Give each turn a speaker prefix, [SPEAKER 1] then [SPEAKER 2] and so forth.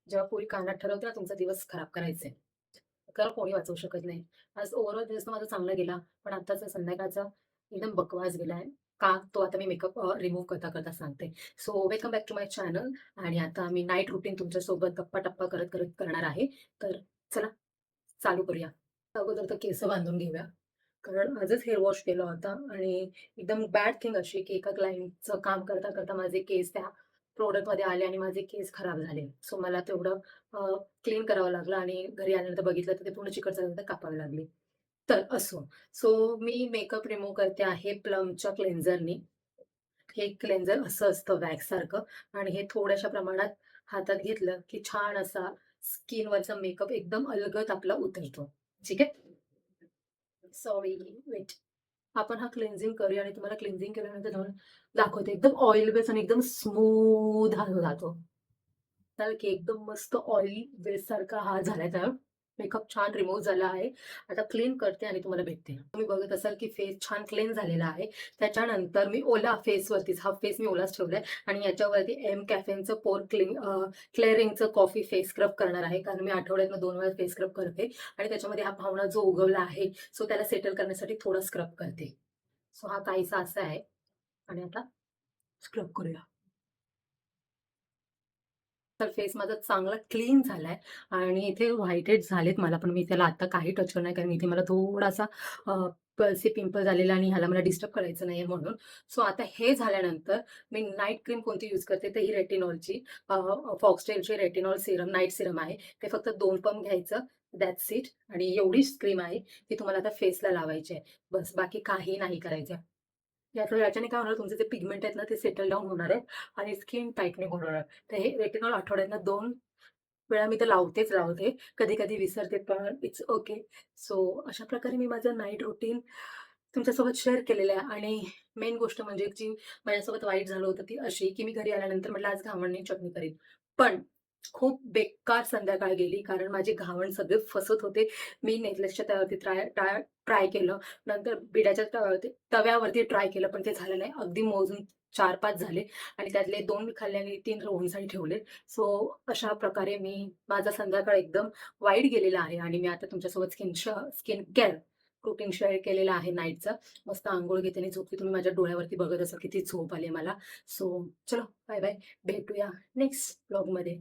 [SPEAKER 1] जेव्हा पोरी कानात ठरवते ना तुमचा दिवस खराब करायचे, त्याला कोणी वाचवू शकत नाही. आज ओव्हरऑल दिवस तर माझा चांगला गेला, पण आत्ताचा संध्याकाळचा एकदम बकवास गेलाय. का? तो आता मी मेकअप रिमूव्ह करता-करता सांगते. So welcome back to my channel आणि आता मी नाईट रुटीन तुमच्यासोबत गप्पा-टप्पा करत-करत करणार आहे. तर चला चालू करूया. अगोदर तर केस बांधून घेऊया. कारण आजच हेअर वॉश केला होता आणि एकदम बॅड थिंग अशी की एका क्लायंटचं काम करता-करता माझे केस त्या प्रॉडक्टमध्ये आले आणि माझे केस खराब झाले. सो मला तेवढं क्लीन करावं लागलं आणि घरी आल्यानंतर बघितलं तर ते पूर्ण चिकट झाल्यानंतर कापावी लागली. तर असो. सो मी मेकअप रिमूव्ह करते आहे प्लमच्या क्लेन्झरनी. हे क्लेन्झर असं असतं वॅक्ससारखं आणि हे थोड्याशा प्रमाणात हातात घेतलं की छान असा स्किनवरचा मेकअप एकदम अलगद आपला उतरतो. ठीक आहे? Sorry, wait. आपण हा क्लेन्झिंग करूया आणि तुम्हाला क्लेन्झिंग केल्यानंतर दाखवते. एकदम ऑइल बेस आणि एकदम स्मूथ हा जातो. तर की एकदम मस्त ऑइली बेससारखा हा झालाय तयार. मेकअप छान रिमूव्ह झाला आहे. आता क्लीन करते आणि तुम्हाला भेटते. तुम्ही बघत असाल की फेस छान क्लीन झालेला आहे. त्याच्यानंतर मी ओला फेसवरतीच हा फेस मी ओलाच ठेवलाय आणि याच्यावरती एम कॅफेनचं क्लिअरिंगचं कॉफी फेस स्क्रब करणार आहे. कारण मी आठवड्यातनं 2 वेळा फेस स्क्रब करते आणि त्याच्यामध्ये हा पावडा जो उगवला आहे, सो त्याला सेटल करण्यासाठी थोडा स्क्रब करते. सो हा काहीसा असा आहे आणि आता स्क्रब करूया. तर फेस माझा चांगला क्लीन झालाय आणि इथे व्हाईट हेड्स झालेत मला, पण मी त्याला आता काही टच करणार नाही कारण इथे मला थोडासा पल्सी पिंपल झालेला आणि ह्याला मला डिस्टर्ब करायचं नाहीये म्हणून. सो आता हे झाल्यानंतर मी नाईट क्रीम कोणती यूज करते तर ही रेटिनॉलची फॉक्सटेलची रेटिनॉल सीरम नाईट सीरम आहे. ते फक्त 2 पंप घ्यायचं, दॅट्स इट आणि एवढीच क्रीम आहे, ती तुम्हाला आता फेसला लावायची आहे. बस बाकी काही नाही करायचं. याच्याने काय होणार तुमचे जे पिगमेंट आहेत ना, ते सेटल डाउन होणार आहेत आणि स्किन टाईटनिंग होणार आहे. तर हे रेटिनॉल आठवड्यातनं 2 वेळा मी तर लावतेच लावते. कधी-कधी विसरते पण इट्स ओके. सो अशा प्रकारे मी माझं नाईट रुटीन तुमच्यासोबत शेअर केलेलं आहे आणि मेन गोष्ट म्हणजे जी माझ्यासोबत वाईट झालं होतं ती अशी, की मी घरी आल्यानंतर म्हटलं आज घावणनी चटणी करीन. पण खूप बेकार संध्याकाळ गेली कारण माझे घावण सगळे फसत होते. मी नेकलेसच्या तव्यावरती ट्राय केलं. नंतर बिड्याच्या तव्यावरती ट्राय केलं, पण ते झालं नाही. अगदी मोजून 4-5 झाले आणि त्यातले 2 मी खाल्ले आणि 3 रोहनसाठी ठेवले. सो अशा प्रकारे माझा संध्याकाळ एकदम वाईट गेलेला आहे आणि मी आता तुमच्यासोबत स्किन केअर रुटीन शेअर केलेलं आहे नाईटचं. मस्त अंघोळ घेते आणि झोपते. तुम्ही माझ्या डोळ्यावरती बघत असाल किती झोप आली मला. सो चलो बाय-बाय. भेटूया नेक्स्ट व्लॉगमध्ये.